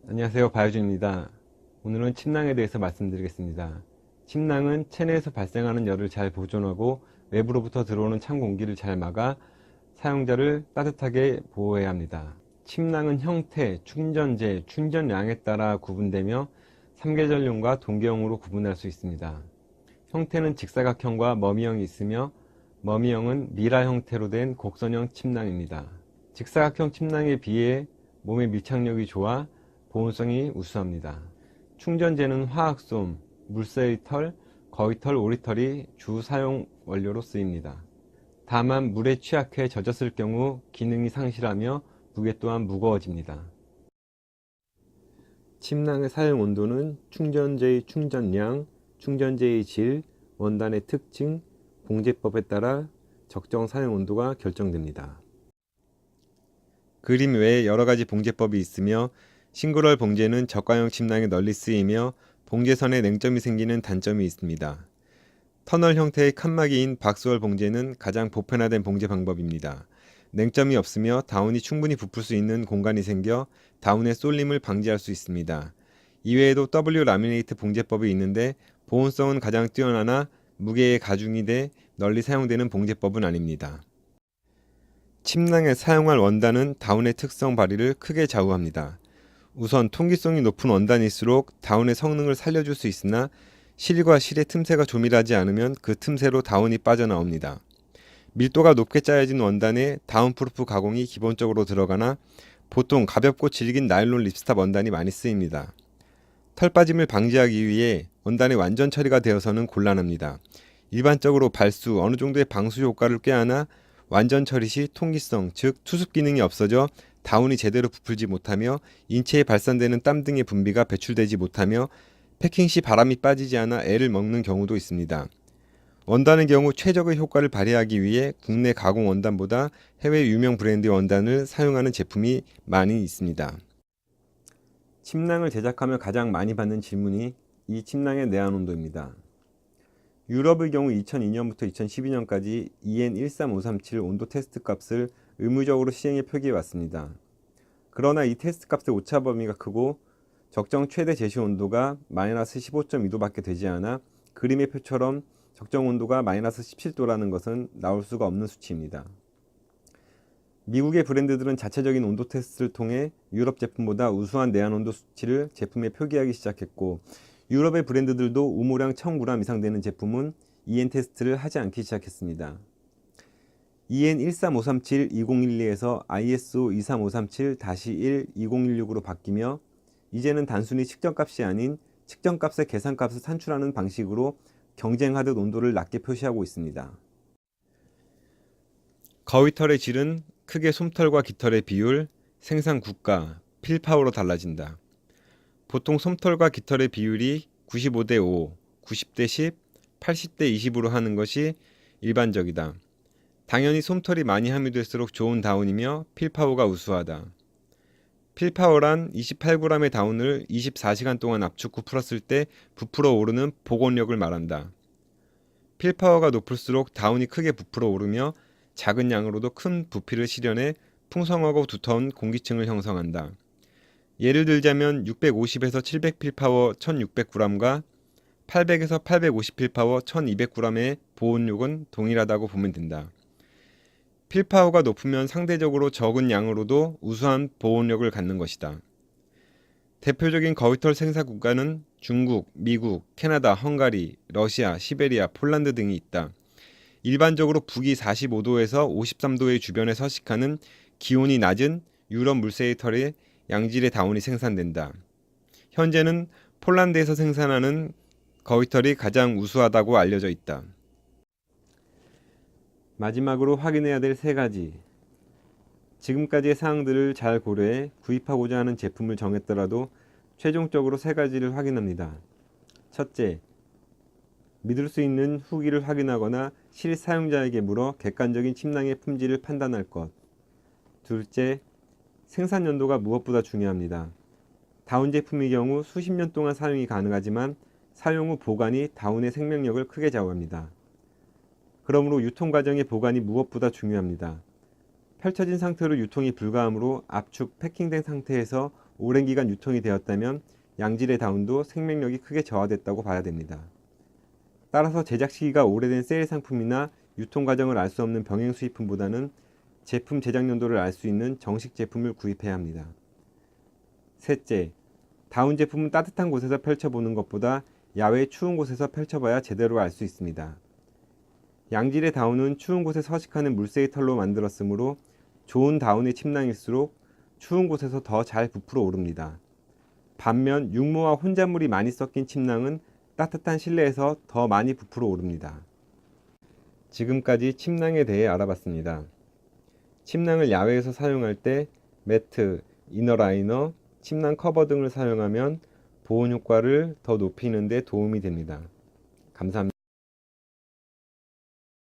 안녕하세요, 바이오진입니다. 오늘은 침낭에 대해서 말씀드리겠습니다. 침낭은 체내에서 발생하는 열을 잘 보존하고 외부로부터 들어오는 찬 공기를 잘 막아 사용자를 따뜻하게 보호해야 합니다. 침낭은 형태, 충전재, 충전량에 따라 구분되며 3계절용과 동계용으로 구분할 수 있습니다. 형태는 직사각형과 머미형이 있으며 머미형은 미라 형태로 된 곡선형 침낭입니다. 직사각형 침낭에 비해 몸의 밀착력이 좋아 보온성이 우수합니다. 충전재는 화학솜, 물새의 털, 거위털, 오리털이 주 사용 원료로 쓰입니다. 다만 물에 취약해 젖었을 경우 기능이 상실하며 무게 또한 무거워집니다. 침낭의 사용 온도는 충전재의 충전량, 충전재의 질, 원단의 특징, 봉제법에 따라 적정 사용 온도가 결정됩니다. 그림 외에 여러가지 봉제법이 있으며 싱글월 봉제는 저가형 침낭에 널리 쓰이며 봉제선에 냉점이 생기는 단점이 있습니다. 터널 형태의 칸막이인 박스월 봉제는 가장 보편화된 봉제 방법입니다. 냉점이 없으며 다운이 충분히 부풀 수 있는 공간이 생겨 다운의 쏠림을 방지할 수 있습니다. 이외에도 W 라미네이트 봉제법이 있는데 보온성은 가장 뛰어나나 무게의 가중이 돼 널리 사용되는 봉제법은 아닙니다. 침낭에 사용할 원단은 다운의 특성 발휘를 크게 좌우합니다. 우선 통기성이 높은 원단일수록 다운의 성능을 살려줄 수 있으나 실과 실의 틈새가 조밀하지 않으면 그 틈새로 다운이 빠져나옵니다. 밀도가 높게 짜여진 원단에 다운프루프 가공이 기본적으로 들어가나 보통 가볍고 질긴 나일론 립스탑 원단이 많이 쓰입니다. 털 빠짐을 방지하기 위해 원단이 완전 처리가 되어서는 곤란합니다. 일반적으로 발수, 어느 정도의 방수 효과를 꾀하나 완전 처리 시 통기성, 즉 투습 기능이 없어져 다운이 제대로 부풀지 못하며 인체에 발산되는 땀 등의 분비가 배출되지 못하며 패킹 시 바람이 빠지지 않아 애를 먹는 경우도 있습니다. 원단의 경우 최적의 효과를 발휘하기 위해 국내 가공 원단보다 해외 유명 브랜드 원단을 사용하는 제품이 많이 있습니다. 침낭을 제작하며 가장 많이 받는 질문이 이 침낭의 내한 온도입니다. 유럽의 경우 2002년부터 2012년까지 EN13537 온도 테스트 값을 의무적으로 시행해 표기해 왔습니다. 그러나 이 테스트 값의 오차 범위가 크고 적정 최대 제시 온도가 마이너스 15.2도밖에 되지 않아 그림의 표처럼 적정 온도가 마이너스 17도라는 것은 나올 수가 없는 수치입니다. 미국의 브랜드들은 자체적인 온도 테스트를 통해 유럽 제품보다 우수한 내한 온도 수치를 제품에 표기하기 시작했고 유럽의 브랜드들도 우모량 1000g 이상 되는 제품은 EN 테스트를 하지 않기 시작했습니다. EN 13537-2012에서 ISO 23537-1-2016으로 바뀌며 이제는 단순히 측정값이 아닌 측정값의 계산값을 산출하는 방식으로 경쟁하듯 온도를 낮게 표시하고 있습니다. 거위털의 질은 크게 솜털과 깃털의 비율, 생산 국가, 필파워로 달라진다. 보통 솜털과 깃털의 비율이 95대 5, 90대 10, 80대 20으로 하는 것이 일반적이다. 당연히 솜털이 많이 함유될수록 좋은 다운이며 필파워가 우수하다. 필파워란 28g의 다운을 24시간 동안 압축 후 풀었을 때 부풀어 오르는 복원력을 말한다. 필파워가 높을수록 다운이 크게 부풀어 오르며 작은 양으로도 큰 부피를 실현해 풍성하고 두터운 공기층을 형성한다. 예를 들자면 650에서 700 필파워 1600g과 800에서 850 필파워 1200g의 보온력은 동일하다고 보면 된다. 필파워가 높으면 상대적으로 적은 양으로도 우수한 보온력을 갖는 것이다. 대표적인 거위털 생산 국가는 중국, 미국, 캐나다, 헝가리, 러시아, 시베리아, 폴란드 등이 있다. 일반적으로 북위 45도에서 53도의 주변에 서식하는 기온이 낮은 유럽 물새의 털에 양질의 다운이 생산된다. 현재는 폴란드에서 생산하는 거위털이 가장 우수하다고 알려져 있다. 마지막으로 확인해야 될 3가지. 지금까지의 사항들을 잘 고려해 구입하고자 하는 제품을 정했더라도 최종적으로 3가지를 확인합니다. 첫째, 믿을 수 있는 후기를 확인하거나 실사용자에게 물어 객관적인 침낭의 품질을 판단할 것. 둘째, 생산 연도가 무엇보다 중요합니다. 다운 제품의 경우 수십 년 동안 사용이 가능하지만 사용 후 보관이 다운의 생명력을 크게 좌우합니다. 그러므로 유통 과정의 보관이 무엇보다 중요합니다. 펼쳐진 상태로 유통이 불가하므로 압축, 패킹된 상태에서 오랜 기간 유통이 되었다면 양질의 다운도 생명력이 크게 저하됐다고 봐야 됩니다. 따라서 제작 시기가 오래된 세일 상품이나 유통 과정을 알 수 없는 병행 수입품보다는 제품 제작 연도를 알 수 있는 정식 제품을 구입해야 합니다. 셋째, 다운 제품은 따뜻한 곳에서 펼쳐보는 것보다 야외 추운 곳에서 펼쳐봐야 제대로 알 수 있습니다. 양질의 다운은 추운 곳에 서식하는 물새의 털로 만들었으므로 좋은 다운의 침낭일수록 추운 곳에서 더 잘 부풀어 오릅니다. 반면 육모와 혼잣물이 많이 섞인 침낭은 따뜻한 실내에서 더 많이 부풀어 오릅니다. 지금까지 침낭에 대해 알아봤습니다. 침낭을 야외에서 사용할 때 매트, 이너라이너, 침낭 커버 등을 사용하면 보온 효과를 더 높이는 데 도움이 됩니다. 감사합니다.